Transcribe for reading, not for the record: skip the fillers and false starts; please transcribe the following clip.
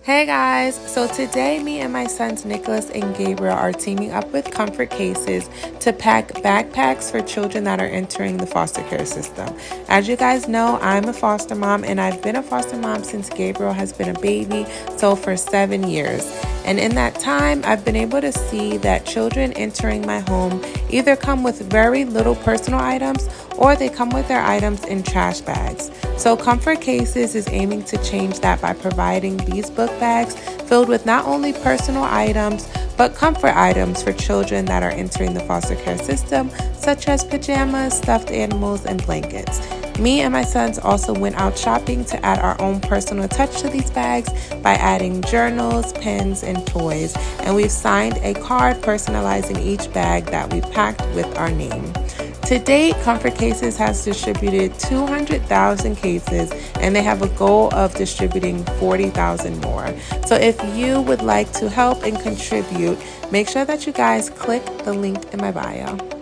Hey guys, so today me and my sons Nicholas and Gabriel are teaming up with Comfort Cases to pack backpacks for children that are entering the foster care system. As you guys know, I'm a foster mom and I've been a foster mom since Gabriel has been a baby, so for 7 years. And in that time, I've been able to see that children entering my home either come with very little personal items or they come with their items in trash bags. So Comfort Cases is aiming to change that by providing these book bags filled with not only personal items, but comfort items for children that are entering the foster care system, such as pajamas, stuffed animals, and blankets. Me and my sons also went out shopping to add our own personal touch to these bags by adding journals, pens, and toys. And we've signed a card personalizing each bag that we packed with our name. To date, Comfort Cases has distributed 200,000 cases and they have a goal of distributing 40,000 more. So if you would like to help and contribute, make sure that you guys click the link in my bio.